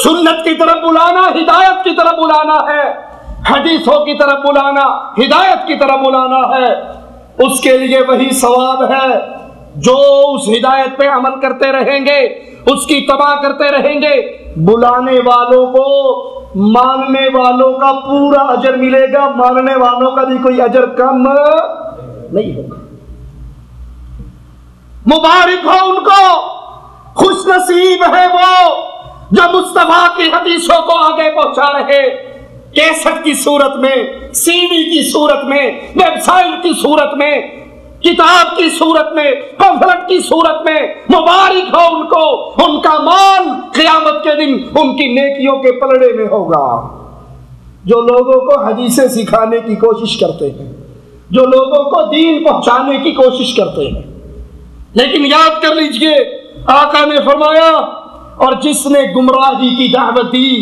سنت کی طرف بلانا ہدایت کی طرف بلانا ہے، حدیثوں کی طرف بلانا ہدایت کی طرف بلانا ہے، اس کے لیے وہی ثواب ہے جو اس ہدایت پہ عمل کرتے رہیں گے، اس کی اتباع کرتے رہیں گے، بلانے والوں کو ماننے والوں کا پورا اجر ملے گا، ماننے والوں کا بھی کوئی اجر کم نہیں ہوگا۔ مبارک ہو ان کو، خوش نصیب ہے وہ جو مصطفیٰ کی حدیثوں کو آگے پہنچا رہے، کیسٹ کی صورت میں، سی ڈی کی صورت میں، ویب سائٹ کی صورت میں، کتاب کی صورت میں، پمفلٹ کی صورت میں۔ مبارک ہو ان کو، ان کا مال قیامت کے دن ان کی نیکیوں کے پلڑے میں ہوگا۔ جو لوگوں کو حدیثیں سکھانے کی کوشش کرتے ہیں، جو لوگوں کو دین پہنچانے کی کوشش کرتے ہیں، لیکن یاد کر لیجئے آقا نے فرمایا، اور جس نے گمراہی کی دعوت دی،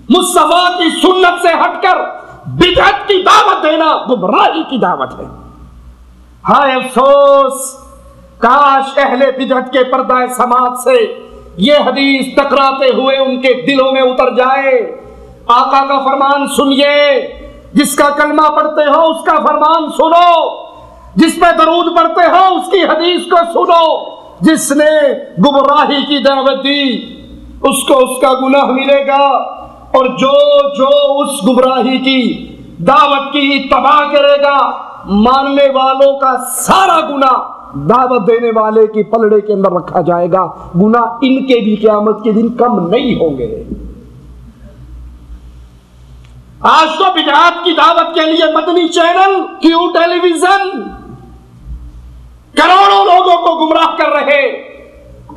مصطفیٰ کی سنت سے ہٹ کر بدعت کی دعوت دینا گمراہی کی دعوت ہے۔ ہائے افسوس، کاش اہل بدعت کے پردہ سماعت سے یہ حدیث ٹکراتے ہوئے ان کے دلوں میں اتر جائے۔ آقا کا فرمان سنیے، جس کا کلمہ پڑھتے ہو اس کا فرمان سنو، جس پہ درود پڑھتے ہو اس کی حدیث کو سنو۔ جس نے گمراہی کی دعوت دی اس کو اس کا گناہ ملے گا، اور جو اس گمراہی کی دعوت کی اتباع کرے گا، ماننے والوں کا سارا گناہ دعوت دینے والے کی پلڑے کے اندر رکھا جائے گا، گناہ ان کے بھی قیامت کے دن کم نہیں ہوں گے۔ آج تو بدعات کی دعوت کے لیے مدنی چینل، کیوں ٹیلی ویژن کروڑوں لوگوں کو گمراہ کر رہے،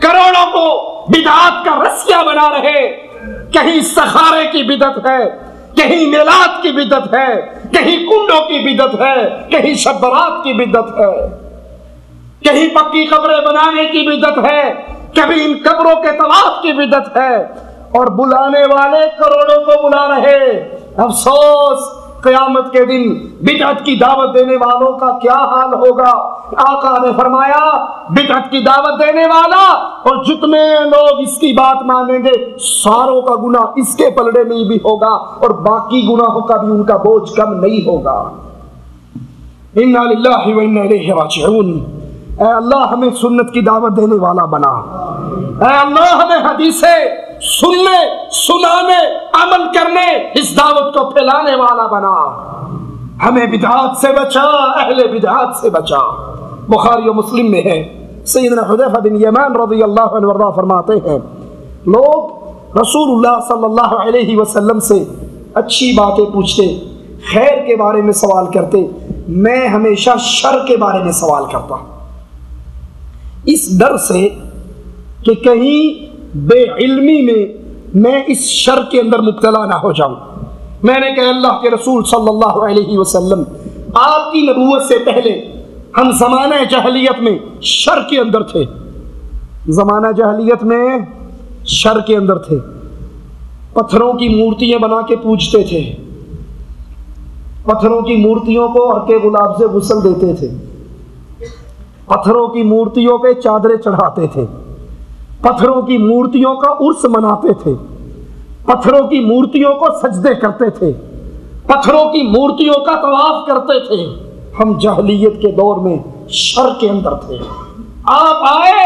کروڑوں کو بدعات کا رسیا بنا رہے۔ کہیں سخارے کی بدعت ہے، کہیں میلاد کی بدعت ہے، کہیں کنڈوں کی بدعت ہے، کہیں شب برات کی بدعت ہے، کہیں پکی قبریں بنانے کی بدعت ہے، کبھی ان قبروں کے طواف کی بدعت ہے، اور بلانے والے کروڑوں کو بلا رہے۔ افسوس، قیامت کے دن بدعت کی دعوت دینے والوں کا کیا حال ہوگا۔ آقا نے فرمایا، بدعت کی دعوت دینے والا اور جتنے لوگ اس کی بات مانیں گے ساروں کا گناہ اس کے پلڑے میں بھی ہوگا، اور باقی گناہوں کا بھی ان کا بوجھ کم نہیں ہوگا۔ انا للہ و انا الیہ راجعون۔ اے اللہ ہمیں سنت کی دعوت دینے والا بنا، اے اللہ ہمیں حدیثیں سننے، سنانے، عمل کرنے، اس دعوت کو پھیلانے والا بنا، ہمیں بدعات سے بچا، اہل بدعات سے بچا۔ بخاری و مسلم میں ہے، سیدنا حذیفہ بن یمان رضی اللہ عنہ وارضاہ فرماتے ہیں، لوگ رسول اللہ صلی اللہ علیہ وسلم سے اچھی باتیں پوچھتے، خیر کے بارے میں سوال کرتے، میں ہمیشہ شر کے بارے میں سوال کرتا، اس ڈر سے کہ کہیں بے علمی میں اس شر کے اندر مبتلا نہ ہو جاؤں۔ میں نے کہا اللہ کے رسول صلی اللہ علیہ وسلم، آپ کی نبوت سے پہلے ہم زمانہ جاہلیت میں شر کے اندر تھے، زمانہ جاہلیت میں شر کے اندر تھے، پتھروں کی مورتیاں بنا کے پوجتے تھے، پتھروں کی مورتیوں کو عرق گلاب سے غسل دیتے تھے، پتھروں کی مورتیوں پہ چادریں چڑھاتے تھے، پتھروں کی مورتیوں کا عرس مناتے تھے، پتھروں کی مورتیوں کو سجدے کرتے تھے، پتھروں کی مورتیوں کا طواف کرتے تھے۔ ہم جاہلیت کے دور میں شر کے اندر تھے، آپ آئے،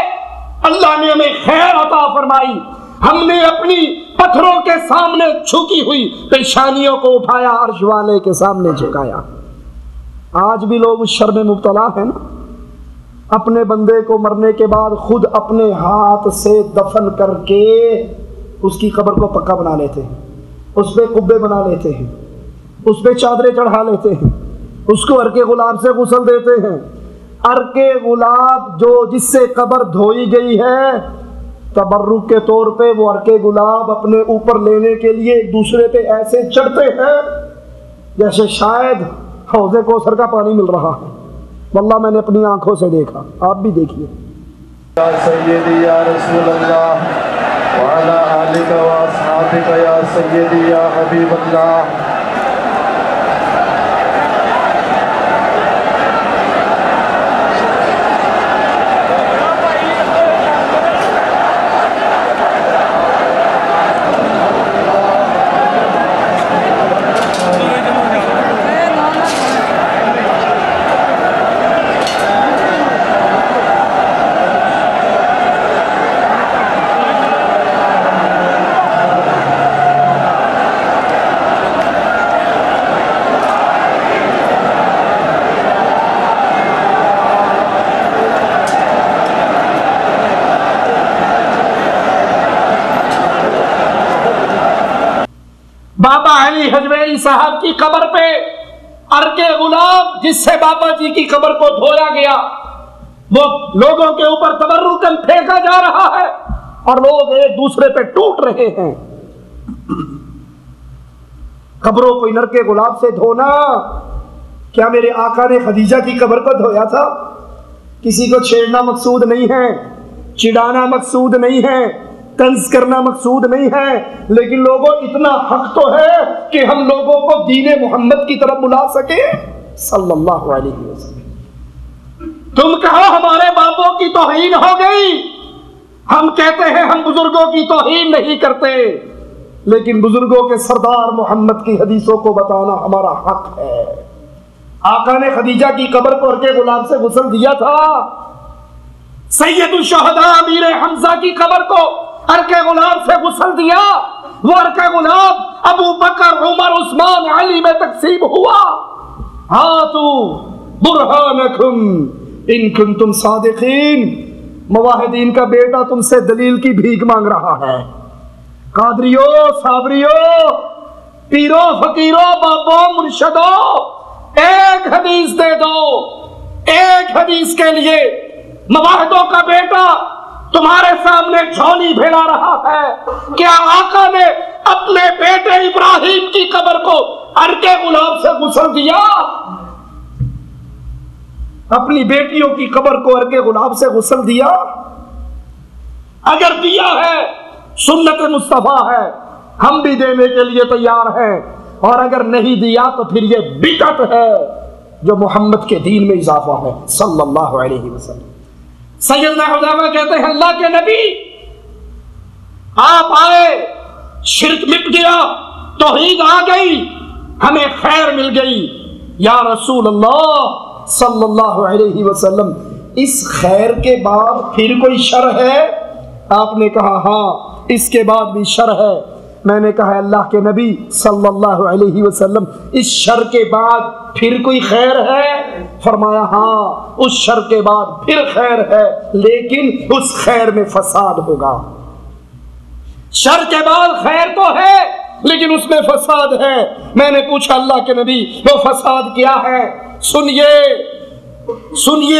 اللہ نے ہمیں خیر عطا فرمائی، ہم نے اپنی پتھروں کے سامنے جھکی ہوئی پیشانیوں کو اٹھایا، عرش والے کے سامنے جھکایا۔ آج بھی لوگ اس شر میں مبتلا ہیں نا، اپنے بندے کو مرنے کے بعد خود اپنے ہاتھ سے دفن کر کے اس کی قبر کو پکا بنا لیتے ہیں، اس پہ قبے بنا لیتے ہیں، اس پہ چادریں چڑھا لیتے ہیں، اس کو عرق گلاب سے غسل دیتے ہیں۔ عرق گلاب جس سے قبر دھوئی گئی ہے، تبرک کے طور پہ وہ عرق گلاب اپنے اوپر لینے کے لیے ایک دوسرے پہ ایسے چڑھتے ہیں جیسے شاید حوض کوثر کا پانی مل رہا ہے۔ واللہ میں نے اپنی آنکھوں سے دیکھا، آپ بھی دیکھیے۔ یا سیدی یا رسول اللہ وعلی آلک و اصحابک یا سیدی یا حبیب اللہ۔ بابا علی حجویری صاحب کی قبر پہ عرق غلام جس سے بابا جی کی قبر کو دھویا گیا وہ لوگوں کے اوپر تبرکاً پھینکا جا رہا ہے اور لوگ ایک دوسرے پہ ٹوٹ رہے ہیں. قبروں کو نرکے گلاب سے دھونا، کیا میرے آقا نے خدیجہ کی قبر کو دھویا تھا؟ کسی کو چھیڑنا مقصود نہیں ہے، چڑھانا مقصود نہیں ہے، طنز کرنا مقصود نہیں ہے، لیکن لوگوں اتنا حق تو ہے کہ ہم لوگوں کو دین محمد کی طرف بلا سکے صلی اللہ علیہ وسلم. تم کہو ہمارے باپوں کی توہین ہو گئی، ہم کہتے ہیں ہم بزرگوں کی توہین نہیں کرتے، لیکن بزرگوں کے سردار محمد کی حدیثوں کو بتانا ہمارا حق ہے. آقا نے خدیجہ کی قبر کو عرق غلام سے غسل دیا تھا. سید الشہداء امیر حمزہ کی قبر کو عرق غلام سے غسل دیا. وہ عرق غلام ابو بکر عمر عثمان علی میں تقسیم ہوا. ہاتو برہانکم ان کنتم صادقین. مواحدین کا بیٹا تم سے دلیل کی بھیک مانگ رہا ہے. قادریو، صابریو، پیرو، فقیرو، بابو، مرشدو، ایک حدیث دے دو. ایک حدیث کے لیے مواحدوں کا بیٹا تمہارے سامنے جھولی پھیلا رہا ہے. کیا آقا نے اپنے بیٹے ابراہیم کی قبر کو عرق غلام سے غسل دیا؟ اپنی بیٹیوں کی قبر کو عرق غلام سے غسل دیا؟ اگر دیا ہے سنت مصطفیٰ ہے، ہم بھی دینے کے لیے تیار ہیں، اور اگر نہیں دیا تو پھر یہ بدعت ہے جو محمد کے دین میں اضافہ ہے صلی اللہ علیہ وسلم. سیدنا حذیفہ کہتے ہیں اللہ کے نبی آپ آئے، شرک مٹ گیا، توحید آ گئی، ہمیں خیر مل گئی. یا رسول اللہ صلی اللہ علیہ وسلم اس خیر کے بعد پھر کوئی شر ہے؟ آپ نے کہا ہاں اس کے بعد بھی شر ہے. میں نے کہا اللہ کے نبی صلی اللہ علیہ وسلم اس شر کے بعد پھر کوئی خیر ہے؟ فرمایا ہاں اس شر کے بعد پھر خیر ہے، لیکن اس خیر میں فساد ہوگا. شر کے بعد خیر تو ہے لیکن اس میں فساد ہے. میں نے پوچھا اللہ کے نبی وہ فساد کیا ہے؟ سنیے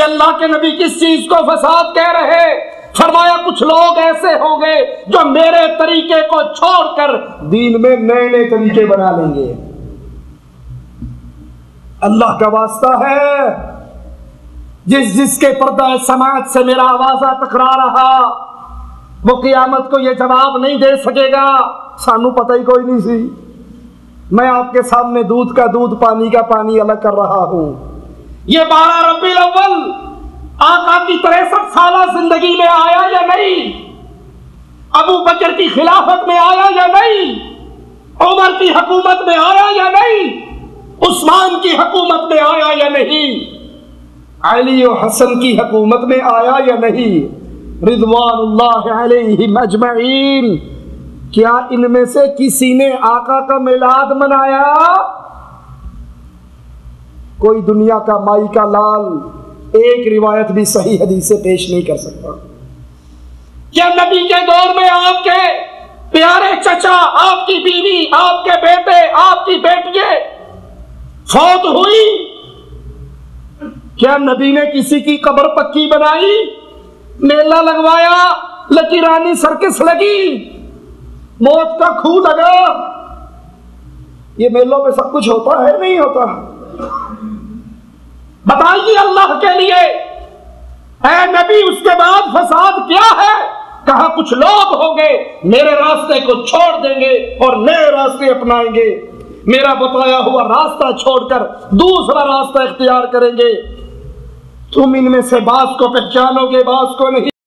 اللہ کے نبی کس چیز کو فساد کہہ رہے. فرمایا کچھ لوگ ایسے ہوں گے جو میرے طریقے کو چھوڑ کر دین میں نئے نئے طریقے بنا لیں گے. اللہ کا واسطہ ہے جس کے پردہ سماعت سے میرا آوازہ ٹکرا رہا وہ قیامت کو یہ جواب نہیں دے سکے گا سانو پتہ ہی کوئی نہیں سی. میں آپ کے سامنے دودھ کا دودھ پانی کا پانی الگ کر رہا ہوں. یہ 12 ربیع الاول آقا کی 63 سالہ زندگی میں آیا یا نہیں؟ ابو بکر کی خلافت میں آیا یا نہیں؟ عمر کی حکومت میں آیا یا نہیں؟ عثمان کی حکومت میں آیا یا نہیں؟ علی و حسن کی حکومت میں آیا یا نہیں؟ رضوان اللہ علیہم اجمعین. کیا ان میں سے کسی نے آقا کا میلاد منایا؟ کوئی دنیا کا مائی کا لال ایک روایت بھی صحیح حدیث سے پیش نہیں کر سکتا. کیا نبی کے دور میں آپ کے پیارے چچا، آپ کی بیوی، آپ کے بیٹے، آپ کی بیٹیاں فوت ہوئی؟ کیا نبی نے کسی کی قبر پکی بنائی، میلہ لگوایا، لکیرانی سرکس لگی، موت کا کھو لگا؟ یہ میلوں میں سب کچھ ہوتا ہے نہیں ہوتا؟ بتائیے اللہ کے لیے اے نبی اس کے بعد فساد کیا ہے؟ کہا کچھ لوگ ہوں گے میرے راستے کو چھوڑ دیں گے اور نئے راستے اپنائیں گے، میرا بتایا ہوا راستہ چھوڑ کر دوسرا راستہ اختیار کریں گے. تم ان میں سے بعض کو پہچانو گے بعض کو نہیں.